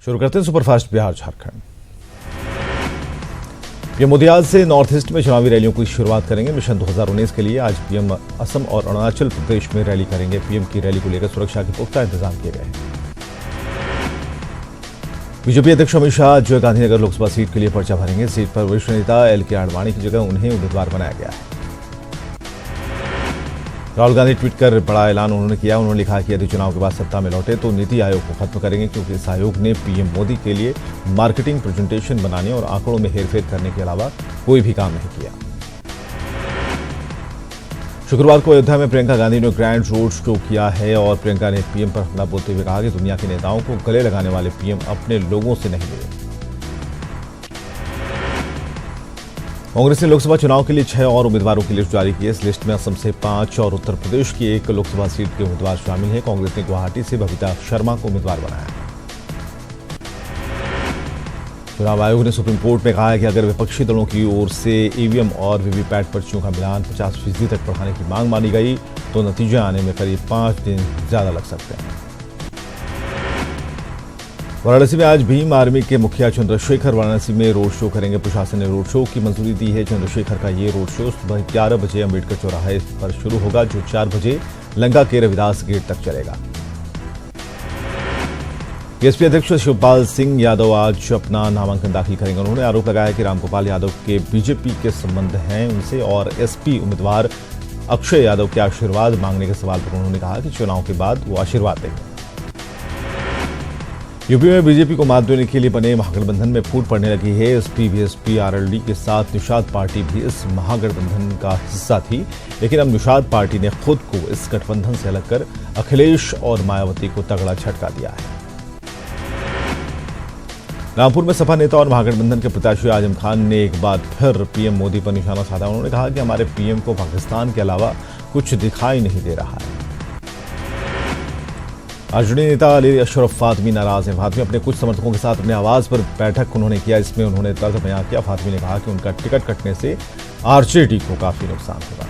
शुरू करते हैं सुपरफास्ट बिहार झारखंड। पीएम मोदी आज से नॉर्थ ईस्ट में चुनावी रैलियों की शुरुआत करेंगे। मिशन 2019 के लिए आज पीएम असम और अरुणाचल प्रदेश में रैली करेंगे। पीएम की रैली को लेकर सुरक्षा के पुख्ता इंतजाम किए गए हैं। बीजेपी अध्यक्ष अमित शाह आज गांधीनगर लोकसभा सीट के लिए पर्चा भरेंगे। सीट पर वरिष्ठ नेता एल.के. आडवाणी की जगह उन्हें उम्मीदवार बनाया गया है। राहुल गांधी ट्वीट कर बड़ा ऐलान उन्होंने किया। उन्होंने लिखा कि यदि चुनाव के बाद सत्ता में लौटे तो नीति आयोग को खत्म करेंगे, क्योंकि इस आयोग ने पीएम मोदी के लिए मार्केटिंग प्रेजेंटेशन बनाने और आंकड़ों में हेरफेर करने के अलावा कोई भी काम नहीं किया। शुक्रवार को अयोध्या में प्रियंका गांधी ने ग्रैंड रोड शो किया है और प्रियंका ने पीएम पर हमला बोलते हुए कहा कि दुनिया के नेताओं को गले लगाने वाले पीएम अपने लोगों से नहीं मिले। कांग्रेस ने लोकसभा चुनाव के लिए 6 और उम्मीदवारों की लिस्ट जारी की है। इस लिस्ट में असम से 5 और उत्तर प्रदेश की 1 लोकसभा सीट के उम्मीदवार शामिल हैं। कांग्रेस ने गुवाहाटी से बबीता शर्मा को उम्मीदवार बनाया है। चुनाव आयोग ने सुप्रीम कोर्ट में कहा है कि अगर विपक्षी दलों की ओर से ईवीएम और वीवीपैट पर्चियों का मिलान 50% तक बढ़ाने की मांग मानी गई तो नतीजे आने में करीब 5 दिन ज्यादा लग सकते हैं। वाराणसी में आज भीम आर्मी के मुखिया चंद्रशेखर वाराणसी में रोड शो करेंगे। प्रशासन ने रोड शो की मंजूरी दी है। चंद्रशेखर का ये रोड शो सुबह 11 बजे अम्बेडकर चौराहे पर शुरू होगा, जो 4 बजे लंका के रविदास गेट तक चलेगा। बीएसपी अध्यक्ष शिवपाल सिंह यादव आज अपना नामांकन दाखिल करेंगे। उन्होंने आरोप लगाया कि रामगोपाल यादव के बीजेपी के संबंध हैं उनसे, और एसपी उम्मीदवार अक्षय यादव के आशीर्वाद मांगने के सवाल पर उन्होंने कहा कि चुनाव के बाद वो आशीर्वाद देंगे। यूपी में बीजेपी को मात देने के लिए बने महागठबंधन में फूट पड़ने लगी है। एसपी, बीएसपी, आरएलडी के साथ निषाद पार्टी भी इस महागठबंधन का हिस्सा थी, लेकिन अब निषाद पार्टी ने खुद को इस गठबंधन से अलग कर अखिलेश और मायावती को तगड़ा झटका दिया है। रामपुर में सपा नेता और महागठबंधन के प्रत्याशी आजम खान ने एक बार फिर पीएम मोदी पर निशाना साधा। उन्होंने कहा कि हमारे पीएम को पाकिस्तान के अलावा कुछ दिखाई नहीं दे रहा है। आरजेडी नेता अली अशरफ फातमी नाराज हैं। फातमी अपने कुछ समर्थकों के साथ अपने आवास पर बैठक उन्होंने किया। इसमें उन्होंने तर्क बयां किया। फातमी ने कहा कि उनका टिकट कटने से आरजेडी को काफी नुकसान होगा।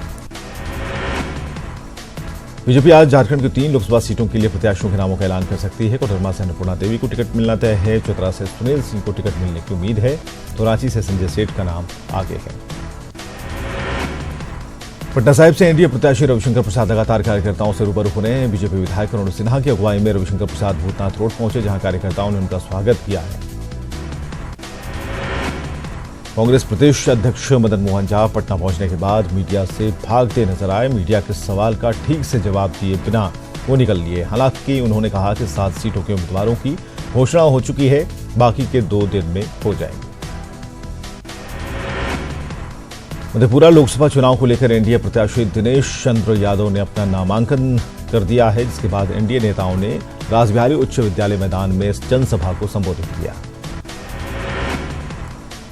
बीजेपी आज झारखंड की 3 लोकसभा सीटों के लिए प्रत्याशियों के नामों का ऐलान कर सकती है। कोडरमा से अन्नपूर्णा देवी को टिकट मिलना तय है। चतरा से सुनील सिंह को टिकट मिलने की उम्मीद है, तो रांची से संजय सेठ का नाम आगे है। पटना साहिब से एनडीए प्रत्याशी रविशंकर प्रसाद लगातार कार्यकर्ताओं से रूबरू हो रहे हैं। बीजेपी विधायक अरुण सिन्हा की अगुवाई में रविशंकर प्रसाद भूतनाथ रोड पहुंचे, जहां कार्यकर्ताओं ने उनका स्वागत किया है। कांग्रेस प्रदेश अध्यक्ष मदन मोहन झा पटना पहुंचने के बाद मीडिया से भागते नजर आए। मीडिया के सवाल का ठीक से जवाब दिए बिना वो निकल लिए। हालांकि उन्होंने कहा कि 7 सीटों के उम्मीदवारों की घोषणा हो चुकी है, बाकी के 2 दिन में हो जाएंगे। मधेपुरा लोकसभा चुनाव को लेकर एनडीए प्रत्याशी दिनेश चंद्र यादव ने अपना नामांकन कर दिया है, जिसके बाद एनडीए नेताओं ने रासबिहारी उच्च विद्यालय मैदान में जनसभा को संबोधित किया।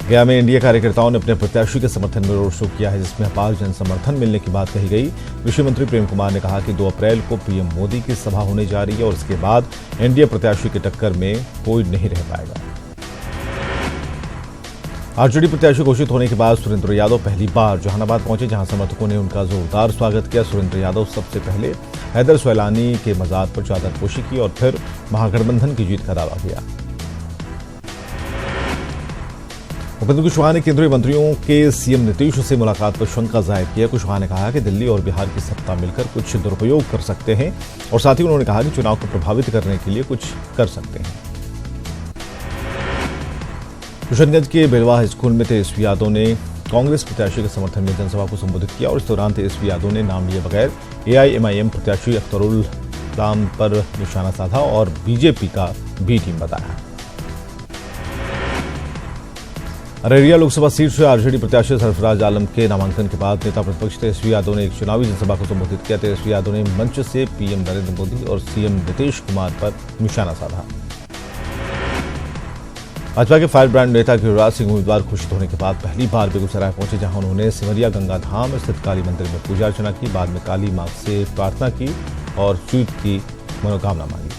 गया में एनडीए कार्यकर्ताओं ने अपने प्रत्याशी के समर्थन में रोड शो किया है, जिसमें अपार जन समर्थन मिलने की बात कही गई। कृषि मंत्री प्रेम कुमार ने कहा कि 2 अप्रैल को पीएम मोदी की सभा होने जा रही है और इसके बाद एनडीए प्रत्याशी की टक्कर में कोई नहीं रह पाएगा। आरजेडी प्रत्याशी घोषित होने के बाद सुरेंद्र यादव पहली बार जहानाबाद पहुंचे, जहां समर्थकों ने उनका जोरदार स्वागत किया। सुरेंद्र यादव सबसे पहले हैदर सैलानी के मजार पर चादर पोशी की और फिर महागठबंधन की जीत का दावा किया। उपेंद्र कुशवाहा ने केंद्रीय मंत्रियों के सीएम नीतीश से मुलाकात पर शंका जाहिर की है। कुशवाहा ने कहा कि दिल्ली और बिहार की सत्ता मिलकर कुछ दुरुपयोग कर सकते हैं, और साथ ही उन्होंने कहा कि चुनाव को प्रभावित करने के लिए कुछ कर सकते हैं। किशनगंज के बेलवा स्कूल में तेजस्वी यादव ने कांग्रेस प्रत्याशी के समर्थन में जनसभा को संबोधित किया, और इस दौरान तेजस्वी यादव ने नाम लिए बगैर एआईएमआईएम प्रत्याशी अख्तरुल इस्लाम पर निशाना साधा और बीजेपी का बी टीम बताया। अररिया लोकसभा सीट से आरजेडी प्रत्याशी सरफराज आलम के नामांकन के बाद नेता प्रतिपक्ष तेजस्वी यादव ने एक चुनावी जनसभा को संबोधित किया। तेजस्वी यादव ने मंच से पीएम नरेंद्र मोदी और सीएम नीतीश कुमार पर निशाना साधा। भाजपा के फायर ब्रांड नेता गिरिराज सिंह उम्मीदवार घोषित होने के बाद पहली बार बेगूसराय पहुंचे, जहां उन्होंने सिमरिया गंगा धाम स्थित काली मंदिर में पूजा अर्चना की। बाद में काली मां से प्रार्थना की और जीत की मनोकामना मांगी।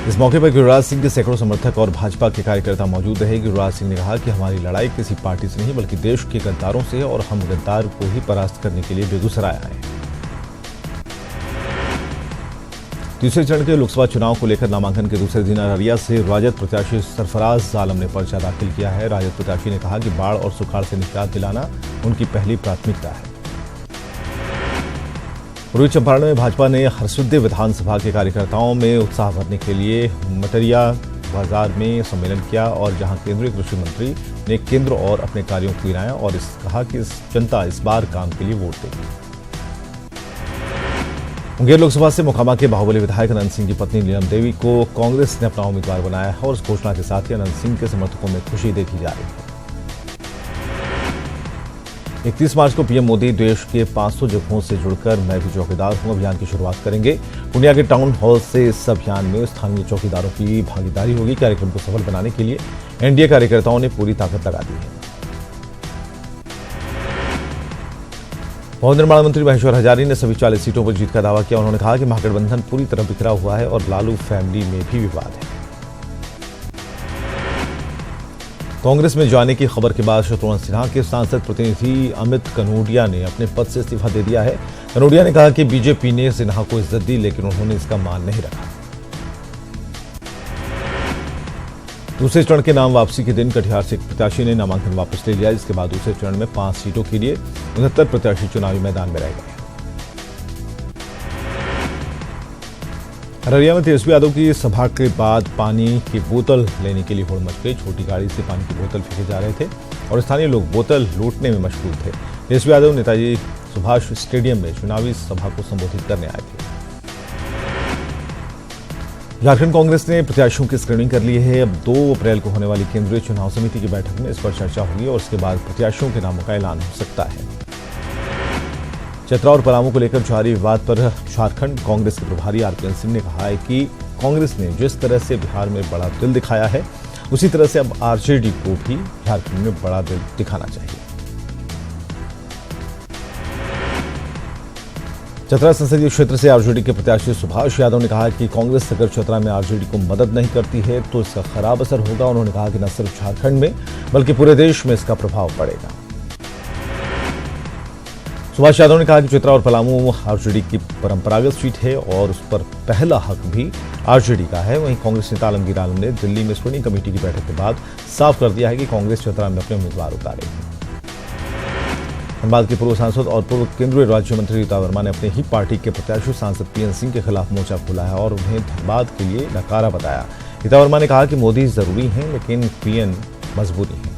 इस मौके पर गिरिराज सिंह के सैकड़ों समर्थक और भाजपा के कार्यकर्ता मौजूद रहे। गिरिराज सिंह ने कहा कि हमारी लड़ाई किसी पार्टी से नहीं बल्कि देश के गद्दारों से है, और हम गद्दार को ही परास्त करने के लिए बेगूसराय आए हैं। तीसरे चरण के लोकसभा चुनाव को लेकर नामांकन के दूसरे दिन अररिया से राजद प्रत्याशी सरफराज आलम ने पर्चा दाखिल किया है। राजद प्रत्याशी ने कहा कि बाढ़ और सुखाड़ से निजात दिलाना उनकी पहली प्राथमिकता है। पूर्वी चंपारण में भाजपा ने हरसुद्दे विधानसभा के कार्यकर्ताओं में उत्साह भरने के लिए मटरिया बाजार में सम्मेलन किया और जहां केंद्रीय कृषि मंत्री ने केंद्र और अपने कार्यों को गिनाया और कहा कि जनता इस बार काम के लिए वोट देगी। मुंगेर लोकसभा से मोकामा के बाहुबली विधायक अनंत सिंह की पत्नी नीलम देवी को कांग्रेस ने अपना उम्मीदवार बनाया है और इस घोषणा के साथ ही अनंत सिंह के समर्थकों में खुशी देखी जा रही है। 31 मार्च को पीएम मोदी देश के 500 जगहों से जुड़कर मैं भी चौकीदार हूं अभियान की शुरुआत करेंगे। पूर्णिया के टाउन हॉल से इस अभियान में स्थानीय चौकीदारों की भागीदारी होगी। कार्यक्रम को सफल बनाने के लिए एनडीए कार्यकर्ताओं ने पूरी ताकत लगा दी है। भवन निर्माण मंत्री महेश्वर हजारी ने सभी 40 सीटों पर जीत का दावा किया। उन्होंने कहा कि महागठबंधन पूरी तरह बिखरा हुआ है और लालू फैमिली में भी विवाद है। कांग्रेस में जाने की खबर के बाद शत्रुघ्न सिन्हा के सांसद प्रतिनिधि अमित कनोडिया ने अपने पद से इस्तीफा दे दिया है। कनोडिया ने कहा कि बीजेपी ने सिन्हा को इज्जत दी लेकिन उन्होंने इसका मान नहीं रखा। दूसरे चरण के नाम वापसी के दिन कटिहार से एक प्रत्याशी ने नामांकन वापस ले लिया। इसके बाद दूसरे चरण में 5 सीटों के लिए 69 प्रत्याशी चुनावी मैदान में रह गए। अररिया में तेजस्वी यादव की सभा के बाद पानी की बोतल लेने के लिए होड़ मच गई। छोटी गाड़ी से पानी की बोतल फेंके जा रहे थे और स्थानीय लोग बोतल लूटने में मशगूल थे। तेजस्वी यादव नेताजी सुभाष स्टेडियम में चुनावी सभा को संबोधित करने आए थे। झारखंड कांग्रेस ने प्रत्याशियों की स्क्रीनिंग कर ली है। अब 2 अप्रैल को होने वाली केंद्रीय चुनाव समिति की बैठक में इस पर चर्चा होगी और उसके बाद प्रत्याशियों के नामों का ऐलान हो सकता है। चतरा और पलामू को लेकर जारी विवाद पर झारखंड कांग्रेस के प्रभारी आरपीएन सिंह ने कहा है कि कांग्रेस ने जिस तरह से बिहार में बड़ा दिल दिखाया है उसी तरह से अब आरजेडी को भी झारखंड में बड़ा दिल दिखाना चाहिए। चतरा संसदीय क्षेत्र से आरजेडी के प्रत्याशी सुभाष यादव ने कहा कि कांग्रेस अगर चतरा में आरजेडी को मदद नहीं करती है तो इसका खराब असर होगा। उन्होंने कहा कि न सिर्फ झारखंड में बल्कि पूरे देश में इसका प्रभाव पड़ेगा। सुभाष यादव ने कहा कि चतरा और पलामू आरजेडी की परंपरागत सीट है और उस पर पहला हक भी आरजेडी का है। वहीं कांग्रेस नेता आलमगीर आलम ने दिल्ली में स्क्रीनिंग कमेटी की बैठक के बाद साफ कर दिया है कि कांग्रेस चतरा में अपने उम्मीदवार उतारेगी। धनबाद के पूर्व सांसद और पूर्व केंद्रीय राज्य मंत्री रीता वर्मा ने अपनी ही पार्टी के प्रत्याशी सांसद पीएन सिंह के खिलाफ मोर्चा खोला है और उन्हें धनबाद के लिए नकारा बताया। रीता वर्मा ने कहा कि मोदी जरूरी हैं लेकिन पीएन मजबूरी है।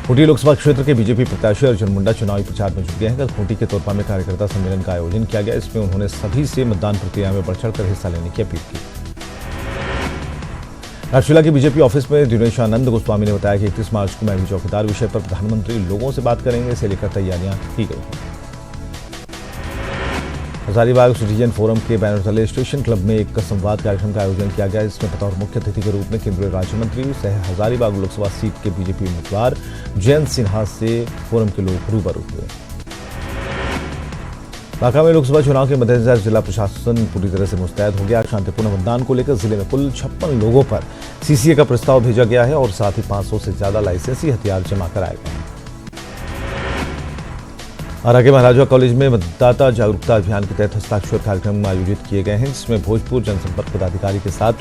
खूंटी लोकसभा क्षेत्र के बीजेपी प्रत्याशी अर्जुन मुंडा चुनावी प्रचार में जुट गए हैं। कल खूंटी के तोरपा में कार्यकर्ता सम्मेलन का आयोजन किया गया। इसमें उन्होंने सभी से मतदान प्रक्रिया में बढ़ चढ़कर हिस्सा लेने की अपील की। राजशिला के बीजेपी ऑफिस में दिनेश आनंद गोस्वामी ने बताया कि 31 मार्च को मैं भी चौकीदार विषय पर प्रधानमंत्री लोगों से बात करेंगे। इसे लेकर तैयारियां की गई। हजारीबाग सिटीजन फोरम के बैनर तले स्टेशन क्लब में एक संवाद कार्यक्रम का आयोजन किया गया। इसमें बतौर मुख्य अतिथि के रूप में केंद्रीय राज्य मंत्री सह हजारीबाग लोकसभा सीट के बीजेपी उम्मीदवार जयंत सिन्हा से फोरम के लोग रूबरू हुए। बांका में लोकसभा चुनाव के मद्देनजर जिला प्रशासन पूरी तरह से मुस्तैद हो गया। शांतिपूर्ण मतदान को लेकर जिले में कुल 56 लोगों पर सीसीए का प्रस्ताव भेजा गया है और साथ ही 500 से ज्यादा लाइसेंसी हथियार जमा कराए गए हैं। आरा के महाराजा कॉलेज में मतदाता जागरूकता अभियान के तहत हस्ताक्षर कार्यक्रम आयोजित किए गए हैं, जिसमें भोजपुर जनसंपर्क पदाधिकारी के साथ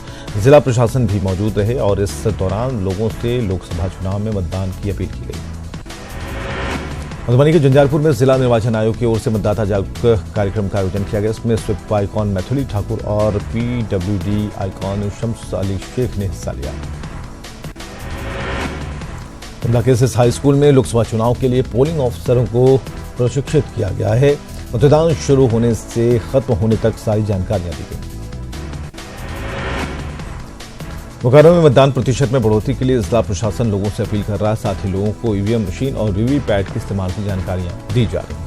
जिला प्रशासन भी मौजूद रहे और इस दौरान लोगों से लोकसभा चुनाव में मतदान की अपील की गई। मधुबनी के जंजारपुर में जिला निर्वाचन आयोग की ओर से मतदाता जागरूकता कार्यक्रम का आयोजन किया गया। इसमें स्वीप आइकॉन मैथिली ठाकुर और पीडब्ल्यूडी आइकॉन शम्स अली शेख ने हिस्सा लिया। केसेस हाई स्कूल में लोकसभा चुनाव के लिए पोलिंग ऑफिसरों को प्रशिक्षित किया गया है। मतदान शुरू होने से खत्म होने तक सारी जानकारियां दी गई। बोकारो में मतदान प्रतिशत में बढ़ोतरी के लिए जिला प्रशासन लोगों से अपील कर रहा है। साथ ही लोगों को ईवीएम मशीन और वीवीपैट के इस्तेमाल की जानकारियां दी जा रही हैं।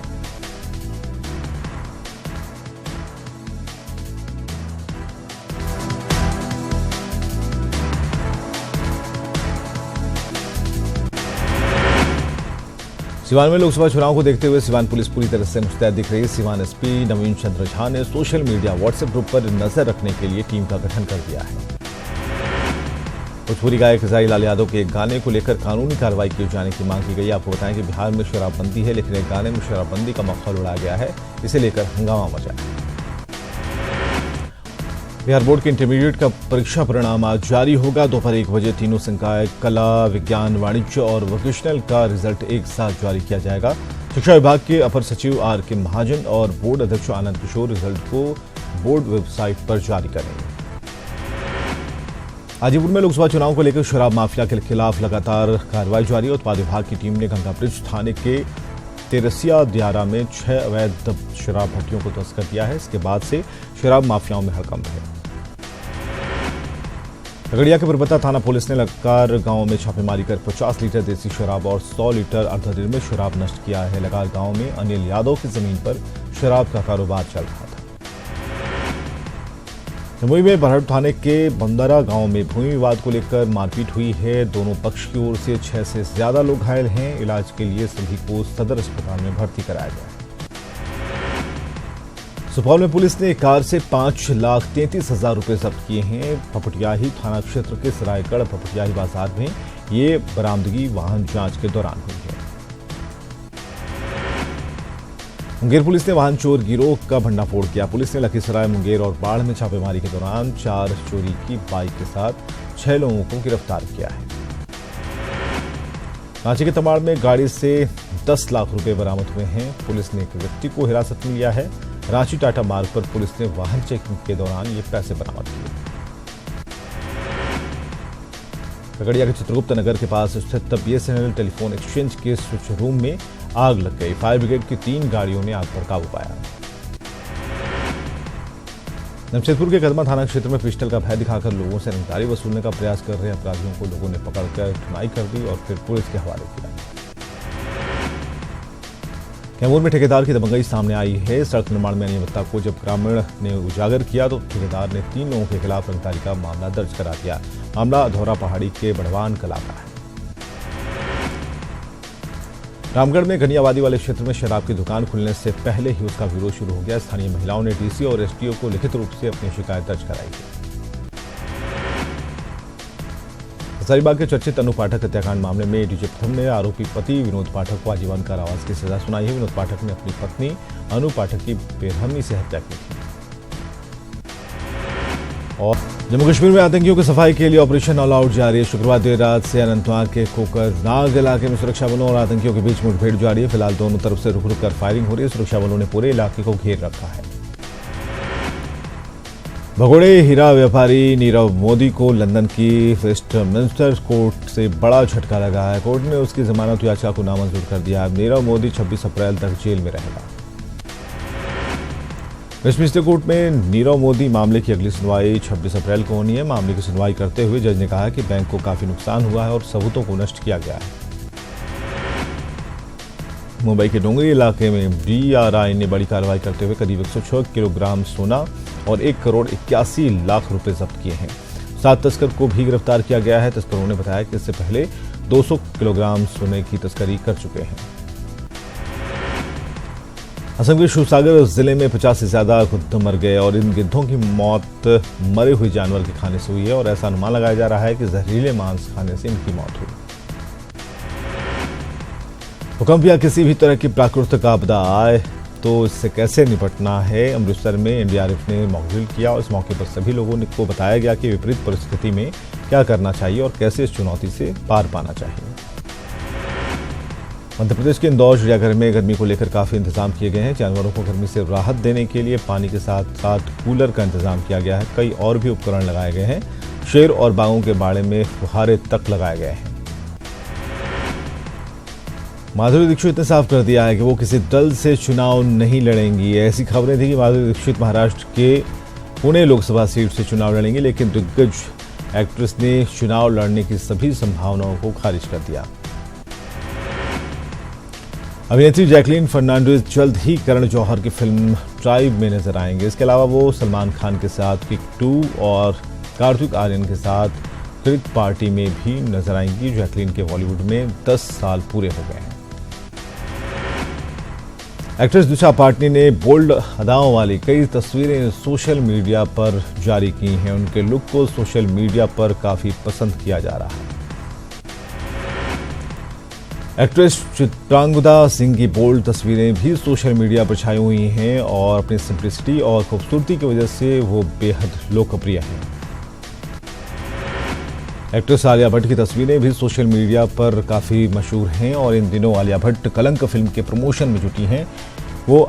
सिवान में लोकसभा चुनाव को देखते हुए सिवान पुलिस पूरी तरह से मुस्तैद दिख रही है। सिवान एसपी नवीन चंद्र झा ने सोशल मीडिया व्हाट्सएप ग्रुप पर नजर रखने के लिए टीम का गठन कर दिया है। भोजपुरी गायक खेसारी लाल यादव के एक गाने को लेकर कानूनी कार्रवाई किए जाने की मांग की गई। आपको बताएं कि बिहार में शराबबंदी है, लेकिन एक गाने में शराबबंदी का माहौल उड़ाया गया है। इसे लेकर हंगामा मचा है। बिहार बोर्ड के इंटरमीडिएट का परीक्षा परिणाम आज जारी होगा। दोपहर 1 बजे तीनों संकाय कला, विज्ञान, वाणिज्य और वोकेशनल का रिजल्ट एक साथ जारी किया जाएगा। शिक्षा विभाग के अपर सचिव R.K. महाजन और बोर्ड अध्यक्ष आनंद किशोर रिजल्ट को बोर्ड वेबसाइट पर जारी करेंगे। हाजीपुर में लोकसभा चुनाव को लेकर शराब माफिया के खिलाफ लगातार कार्रवाई जारी है। उत्पाद विभाग की टीम ने गंगा ब्रिज थाने के तेरसिया दियारा में 6 अवैध शराब भट्टियों को ध्वस्त कर दिया है। इसके बाद से शराब माफियाओं में हड़कंप है। खगड़िया के परबत्ता थाना पुलिस ने लगातार गांव में छापेमारी कर 50 लीटर देसी शराब और 100 लीटर अर्धदिन शराब नष्ट किया है। लगातार गांव में अनिल यादव की जमीन पर शराब का कारोबार चल रहा था। जमुई में बरहट थाने के बंदरा गांव में भूमि विवाद को लेकर मारपीट हुई है। दोनों पक्ष की ओर से 6 से ज्यादा लोग घायल हैं। इलाज के लिए सभी को सदर अस्पताल में भर्ती कराया गया है। सुपौल में पुलिस ने एक कार से 5,33,000 रुपए जब्त किए हैं। फपटियाही थाना क्षेत्र के सरायगढ़ फपटियाही बाजार में ये बरामदगी वाहन जांच के दौरान हुई है। मुंगेर पुलिस ने वाहन चोर गिरोह का भंडाफोड़ किया। पुलिस ने लखीसराय, मुंगेर और बाढ़ में छापेमारी के दौरान 4 चोरी की बाइक के साथ 6 लोगों को गिरफ्तार किया है। रांची के तमाड़ में गाड़ी से 10 लाख रुपए बरामद हुए हैं। पुलिस ने एक व्यक्ति को हिरासत में लिया है। रांची टाटा मार्ग पर पुलिस ने वाहन चेकिंग के दौरान ये पैसे बरामद किए। खगड़िया के चित्रगुप्त नगर के पास स्थित BSNL टेलीफोन एक्सचेंज के स्विच रूम में आग लग गई। फायर ब्रिगेड की 3 गाड़ियों ने आग पर काबू पाया। जमशेदपुर के कदमा थाना क्षेत्र में पिस्टल का भय दिखाकर लोगों से रंगदारी वसूलने का प्रयास कर रहे अपराधियों को लोगों ने पकड़कर धुनाई कर दी और फिर पुलिस के हवाले किया। कैमूर में ठेकेदार की दबंगई सामने आई है। सड़क निर्माण में अनियमितता को जब ग्रामीण ने उजागर किया तो ठेकेदार ने 3 लोगों के खिलाफ रंगदारी का मामला दर्ज करा दिया। मामला धौरा पहाड़ी के बढ़वान कला का है। रामगढ़ में घनी आबादी वाले क्षेत्र में शराब की दुकान खुलने से पहले ही उसका विरोध शुरू हो गया। स्थानीय महिलाओं ने DC और SDO को लिखित रूप से अपनी शिकायत दर्ज कराई थी। हजारीबाग के चर्चित अनु पाठक हत्याकांड मामले में डीजे प्रथम ने आरोपी पति विनोद पाठक को आजीवन कारावास की सजा सुनाई है। विनोद पाठक ने अपनी पत्नी अनु पाठक की बेरहमी से हत्या की थी। और जम्मू कश्मीर में आतंकियों की सफाई के लिए ऑपरेशन ऑल आउट जारी है। शुक्रवार देर रात से अनंतनाग के कोकरनाग इलाके में सुरक्षा बलों और आतंकियों के बीच मुठभेड़ जारी है। फिलहाल दोनों तरफ से रुक रुक कर फायरिंग हो रही है। सुरक्षा बलों ने पूरे इलाके को घेर रखा है। भगोड़े हीरा व्यापारी नीरव मोदी को लंदन की वेस्टमिंस्टर कोर्ट से बड़ा झटका लगा है। कोर्ट ने उसकी जमानत याचिका को नामंजूर कर दिया है। नीरव मोदी 26 अप्रैल तक जेल में रहेगा। वेस्टमिंस्टर कोर्ट में नीरव मोदी मामले की अगली सुनवाई 26 अप्रैल को होनी है। मामले की सुनवाई करते हुए जज ने कहा कि बैंक को काफी नुकसान हुआ है और सबूतों को नष्ट किया गया है। मुंबई के डोंगरी इलाके में DRI ने बड़ी कार्रवाई करते हुए करीब 106 किलोग्राम सोना और 1,81 लाख रुपए जब्त किए हैं। 7 तस्कर को भी गिरफ्तार किया गया है। तस्करों ने बताया कि इससे पहले 200 किलोग्राम सोने की तस्करी कर चुके हैं। असम के शिवसागर जिले में 50 से ज्यादा गिद्ध मर गए और इन गिद्धों की मौत मरे हुए जानवर के खाने से हुई है और ऐसा अनुमान लगाया जा रहा है कि जहरीले मांस खाने से इनकी मौत हुई। भूकंप या किसी भी तरह की प्राकृतिक आपदा आए तो इससे कैसे निपटना है, अमृतसर में NDRF ने मॉक ड्रिल किया और इस मौके पर सभी लोगों को बताया गया कि विपरीत परिस्थिति में क्या करना चाहिए और कैसे इस चुनौती से पार पाना चाहिए। मध्य प्रदेश के इंदौर चिड़ियाघर में गर्मी को लेकर काफी इंतजाम किए गए हैं। जानवरों को गर्मी से राहत देने के लिए पानी के साथ साथ कूलर का इंतजाम किया गया है। कई और भी उपकरण लगाए गए हैं। शेर और बाघों के बाड़े में फुहारे तक लगाए गए हैं। माधुरी दीक्षित ने साफ कर दिया है कि वो किसी दल से चुनाव नहीं लड़ेंगी। ऐसी खबरें थी कि माधुरी दीक्षित महाराष्ट्र के पुणे लोकसभा सीट से चुनाव लड़ेंगी, लेकिन दिग्गज एक्ट्रेस ने चुनाव लड़ने की सभी संभावनाओं को खारिज कर दिया। अभिनेत्री जैकलीन फर्नांडिस जल्द ही करण जौहर की फिल्म ट्राइब में नजर आएंगे। इसके अलावा वो सलमान खान के साथ किक 2 और कार्तिक आर्यन के साथ क्रिक पार्टी में भी नजर आएंगी। जैकलीन के बॉलीवुड में 10 साल पूरे हो गए हैं। एक्ट्रेस दिशा पाटनी ने बोल्ड अदाओं वाली कई तस्वीरें सोशल मीडिया पर जारी की हैं। उनके लुक को सोशल मीडिया पर काफी पसंद किया जा रहा है। एक्ट्रेस चित्रांगदा सिंह की बोल्ड तस्वीरें भी सोशल मीडिया पर छाई हुई हैं और अपनी सिंप्लिसिटी और खूबसूरती की वजह से वो बेहद लोकप्रिय हैं। एक्ट्रेस आलिया भट्ट की तस्वीरें भी सोशल मीडिया पर काफ़ी मशहूर हैं और इन दिनों आलिया भट्ट कलंक फिल्म के प्रमोशन में जुटी हैं। वो